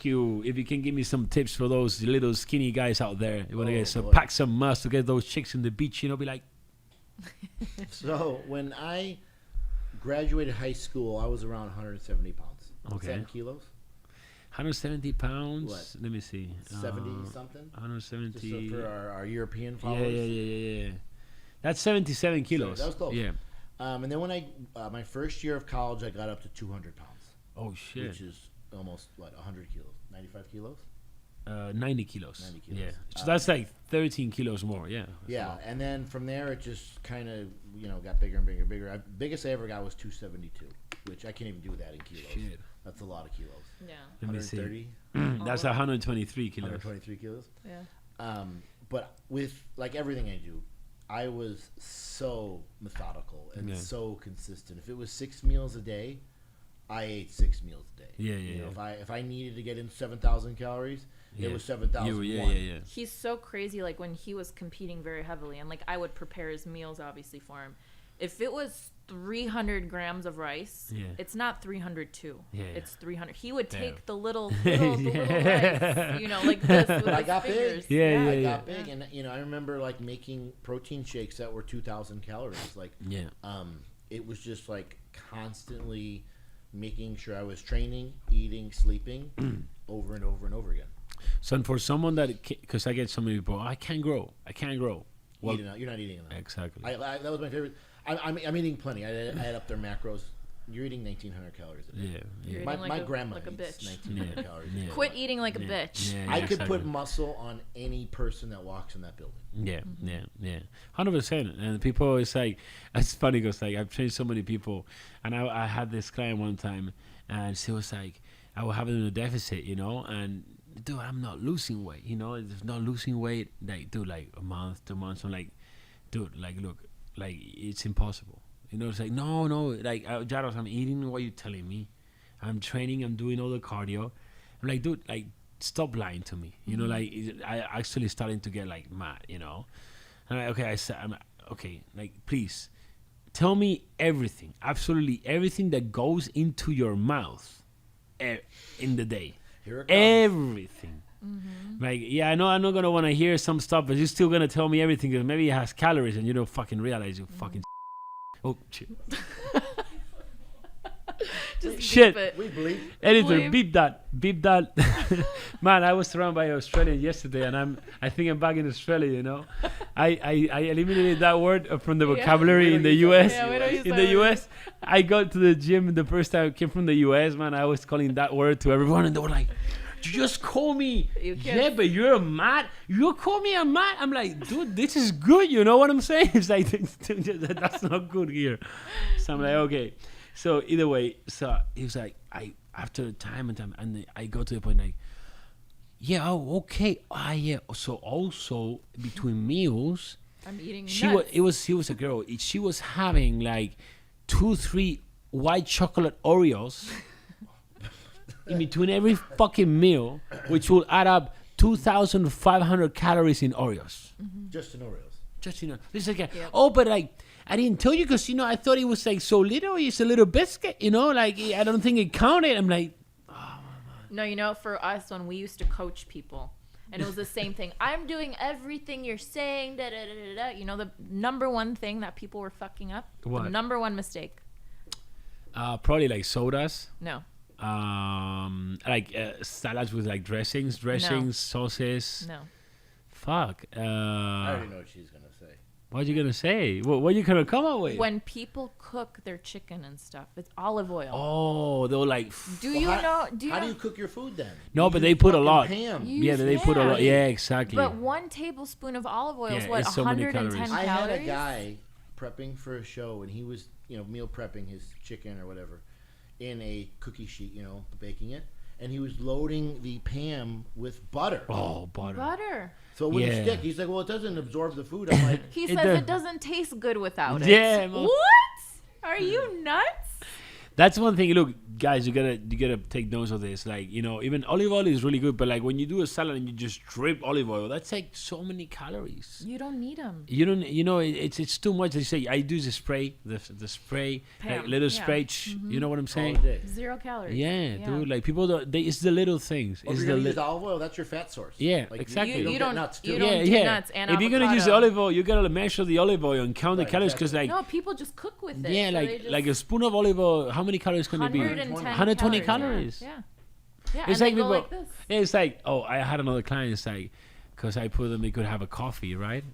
ask you if you can give me some tips for those little skinny guys out there. You want to get some, boy. pack some muscle to get those chicks in the beach, be like, So when I graduated high school, I was around 170 pounds. Okay. 7 kilos? 170 pounds. What? Let me see. 70 something? 170. Just so for our European yeah, followers. yeah. That's 77 kilos. So that was close. Yeah. And then when my first year of college, I got up to 200 pounds. Oh, shit. Which is almost, 100 kilos? 95 kilos? 90 kilos. 90 kilos. Yeah. So that's like 13 kilos more. Yeah. Yeah, and then from there it just kind of got bigger and bigger and bigger. Biggest I ever got was 272, which I can't even do that in kilos. Shit. That's a lot of kilos. Yeah. Let me see. 130, That's 123 kilos. 123 kilos. Yeah. But with everything I do, I was so methodical and so consistent. If it was 6 meals a day, I ate 6 meals a day. Yeah. If I needed to get in 7,000 calories, it was 7,000. Yeah. He's so crazy. Like when he was competing very heavily, and like I would prepare his meals obviously for him. If it was 300 grams of rice, it's not 302. It's 300. He would take the little rice, like this with I his got fingers. big. I got Yeah. big, and I remember like making protein shakes that were 2,000 calories. Like, it was just like constantly making sure I was training, eating, sleeping, over and over and over again. So and for someone that, because I get so many people, I can't grow. Well, you're not eating enough. Exactly. That was my favorite. I'm eating plenty. I had up their macros. You're eating 1,900 calories a day. You're My, eating my like grandma like a eats bitch. 1,900 calories a day. Quit eating like a bitch. I could put muscle on any person that walks in that building. Yeah, 100%. And people always like, it's funny because like I've trained so many people, and I had this client one time, and she was like, I was having a deficit, and dude, I'm not losing weight, it's not losing weight, like, dude, like a month, 2 months. I'm like, dude, like, look, like it's impossible. It's like, no, like, Jaros, I'm eating what you're telling me. I'm training, I'm doing all the cardio. I'm like, dude, like, stop lying to me. Like, I actually starting to get, like, mad, And I'm like, okay, like, please, tell me everything, absolutely everything that goes into your mouth in the day. Here it comes. Everything. Like, I know I'm not going to want to hear some stuff, but you're still going to tell me everything because maybe it has calories and you don't fucking realize you fucking oh, shit. Just shit. beep it. We bleep. Editor, Bleep. beep that. Man, I was surrounded by Australians yesterday, and I think I'm back in Australia. I eliminated that word from the vocabulary in the U.S. Yeah, we don't use in that the word. U.S., I got to the gym the first time I came from the U.S. Man, I was calling that word to everyone, and they were like, "You just call me, but you're a mat. You call me a mat." I'm like, dude, this is good. You know what I'm saying? It's like that's not good here. So I'm like, okay. So either way, so he was like, after time and time, and I go to the point like, okay, So also between meals, I'm eating she nuts. was a girl. She was having like 2-3 white chocolate Oreos in between every fucking meal, which will add up 2,500 calories in Oreos. Just in Oreos. Just this again. Yep. But like I didn't tell you because I thought it was like so little. It's a little biscuit, like I don't think it counted. I'm like, No, for us when we used to coach people, and it was the same thing. I'm doing everything you're saying. Da, da, da, da, da. The number one thing that people were fucking up. What? The number one mistake. Probably like sodas. No. Like salads with like dressings, sauces. No. Fuck. I already know what she's gonna say. What are you gonna say? What are you gonna come up with? When people cook their chicken and stuff, it's olive oil. Oh, they're like. Do you know? How do you cook your food then? No, but they put a lot. Ham. They put a lot. Yeah, exactly. But 1 tablespoon of olive oil is what, it's so many 110 calories. calories? I had a guy prepping for a show, and he was, meal prepping his chicken or whatever in a cookie sheet, baking it. And he was loading the pan with butter. Oh, butter. Butter. So it wouldn't stick. He's like, well, it doesn't absorb the food. I'm like, He says it doesn't taste good without it. Yeah. What? Are you nuts? That's one thing. Look, guys, you gotta take notes of this. Like, even olive oil is really good, but like when you do a salad and you just drip olive oil, that's like so many calories. You don't need them. You don't. It's too much. They say I do the spray, the spray, like little spray. You know what I'm saying? 0 calories. Yeah, dude. Like people don't. It's the little things. Well, if you're gonna use olive oil, that's your fat source. Yeah, like, exactly. You don't get nuts too. You don't do nuts and if you're gonna use olive oil, you gotta measure the olive oil and count the calories because like. No, people just cook with it. Yeah, so like a spoon of olive oil. How many calories can it be? 120 calories. Yeah. Yeah. It's and like they go people. like this. Yeah, it's like I had another client. It's like because I put them, they could have a coffee, right?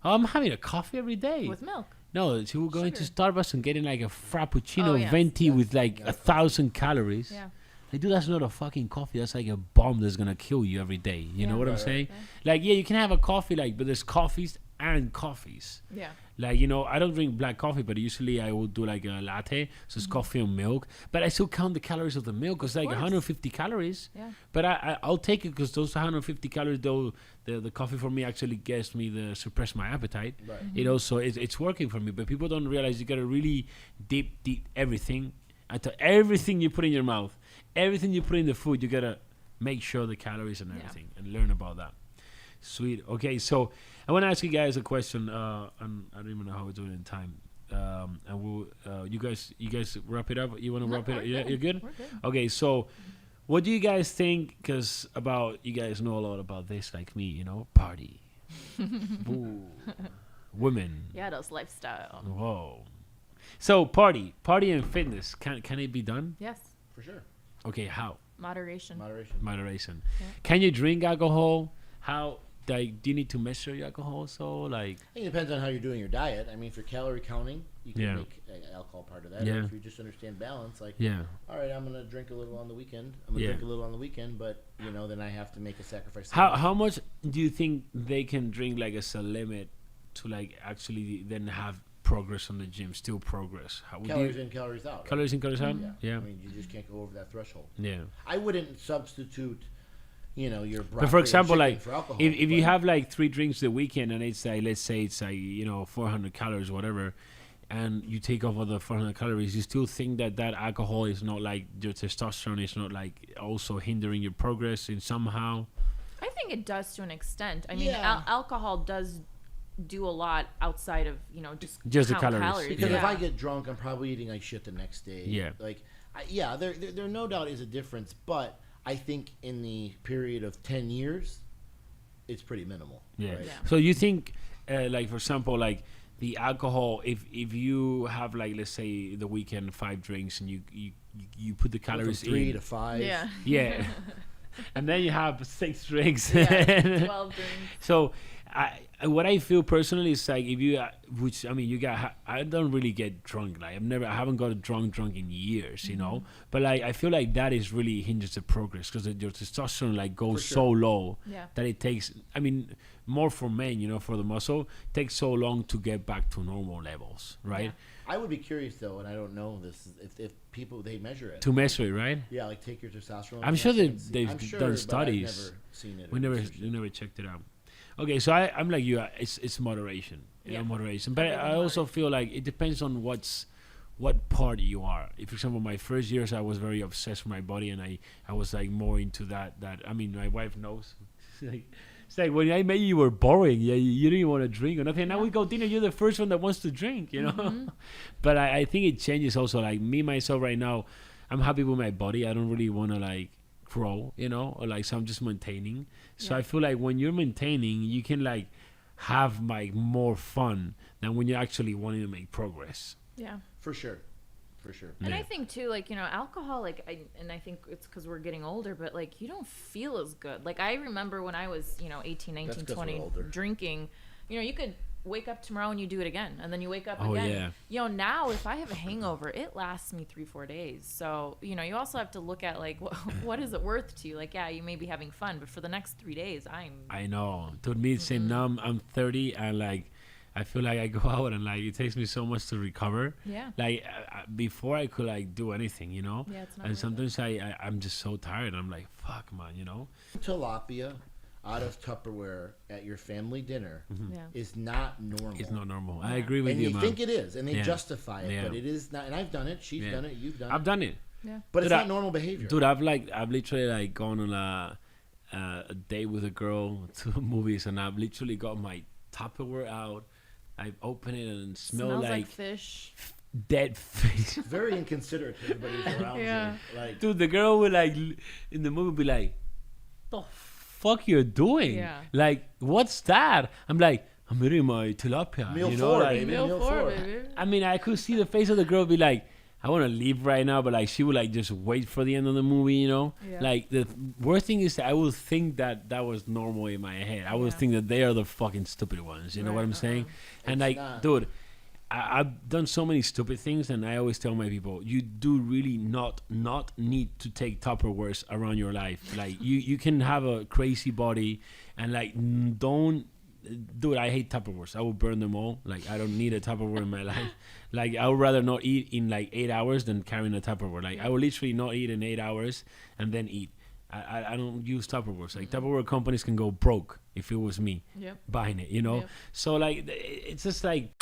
Oh, I'm having a coffee every day With milk. No, she will go into Starbucks and getting like a frappuccino yes. venti with like 1,000 calories. Yeah. Like, dude, that's not a fucking coffee. That's like a bomb that's gonna kill you every day. You know what I'm saying? Yeah. Like, yeah, you can have a coffee, like, but there's coffees and coffees. Yeah. Like, I don't drink black coffee, but usually I will do like a latte, so it's coffee and milk. But I still count the calories of the milk. It's like 150 calories. Yeah. But I'll take it because those 150 calories, though, the coffee for me actually gets me the suppress my appetite. Right. So it's working for me. But people don't realize you gotta really deep everything. Everything you put in your mouth, everything you put in the food, you gotta make sure the calories and everything, and learn about that. Sweet. Okay, so I want to ask you guys a question. And I don't even know how we're doing in time. And we'll, you guys wrap it up. You want to wrap it up? Yeah, you're good. We're good. Okay, so what do you guys think? Because you guys know a lot about this, like me. Party, Ooh. Women. Yeah, those lifestyle. Whoa. So party and fitness. Can it be done? Yes. For sure. Okay, how? Moderation. Moderation. Yeah. Can you drink alcohol? How? Like, do you need to measure your alcohol? So, like, it depends on how you're doing your diet. I mean, for calorie counting, you can make alcohol part of that. Yeah. Or if you just understand balance, like, all right, I'm gonna drink a little on the weekend. Drink a little on the weekend, but then I have to make a sacrifice. How much do you think they can drink, like, as a limit to, like, actually then have progress on the gym, still progress? Calories in, calories out. Calories in, calories out. Yeah. I mean, you just can't go over that threshold. Yeah. I wouldn't substitute. Your broccoli. But for example, like, for alcohol, if you have like 3 drinks the weekend and it's like, let's say it's like 400 calories, whatever, and you take off all the 400 calories, you still think that alcohol is not like your testosterone is not like also hindering your progress in somehow? I think it does to an extent. I mean, alcohol does do a lot outside of just the calories. Because if I get drunk, I'm probably eating like shit the next day. Yeah. Like, there no doubt is a difference, but I think in the period of 10 years, it's pretty minimal. Yeah. Right? So you think, like, for example, like the alcohol, if you have, like, let's say the weekend 5 drinks and you put the calories from 3 in. to 5. Yeah. Yeah. And then you have 6 drinks. 12 drinks. So what I feel personally is like if you, which I mean, I don't really get drunk. Like I haven't got drunk in years, But like I feel like that is really hinders the progress because your testosterone like goes so low that it takes. I mean, more for men, for the muscle, takes so long to get back to normal levels, right? Yeah. I would be curious though, and I don't know this, if people they measure it. To measure it, right? Yeah, like take your testosterone. I'm sure they've done but studies. I've never seen it. We never checked it out. Okay, so I'm like you. It's moderation, moderation. But I also feel like it depends on what part you are. If, for example, my first years, I was very obsessed with my body, and I was like more into that. I mean, my wife knows. It's like when I met you, you were boring. Yeah, you didn't even want to drink or nothing. Now we go dinner. You're the first one that wants to drink. But I think it changes also. Like me myself right now, I'm happy with my body. I don't really want to like grow, or like, so I'm just maintaining. So I feel like when you're maintaining, you can like have like more fun than when you're actually wanting to make progress. Yeah, for sure. And I think too, like, alcohol, like, I think it's because we're getting older, but like you don't feel as good. Like I remember when I was 18, 19, 20 drinking, you could wake up tomorrow and you do it again, and then you wake up again. Now if I have a hangover, it lasts me 3-4 days. So you also have to look at like what is it worth to you. Like, yeah, you may be having fun, but for the next 3 days I know, to me it's same. Now I'm 30 and like I feel like I go out and like it takes me so much to recover. Like before I could like do anything, it's not and sometimes I'm just so tired. I'm like, fuck, man, Tilapia, out of Tupperware at your family dinner Yeah. is not normal. It's not normal. I agree with and you, you man. think it is, and they Yeah. justify it, Yeah. but it is not. And I've done it. She's done it. You've done I've it. done it. Yeah. But Dude, it's not normal behavior. Dude, I've literally like gone on a date with a girl to movies, and I've literally got my Tupperware out. I open it and Smells like fish. dead fish. It's very inconsiderate to everybody who's around Yeah. you. Like, Dude, the girl would like in the movie be like, "The fuck you're doing? Yeah. Like, what's that?" I'm like, "I'm eating my tilapia." meal you know, 4, like, baby. Meal Meal 4, 4. baby. I mean, I could see the face of the girl be like, I want to leave right now, but like she would like just wait for the end of the movie, you know? Yeah. Like the worst thing is that I would think that that was normal in my head. I would Yeah. think that they are the fucking stupid ones, you know what I'm Right, saying? And It's like, not. dude, I've done so many stupid things, and I always tell my people, you do really not need to take Tupperwares around your life. Like you can have a crazy body, and like don't. Dude, I hate Tupperwares. I will burn them all. Like, I don't need a Tupperware in my life. Like, I would rather not eat in like 8 hours than carrying a Tupperware. Like, I will literally not eat in 8 hours and then eat. I don't use Tupperwares. Like, Tupperware companies can go broke if it was me Yep. buying it, you know? Yep. So, like, it's just like,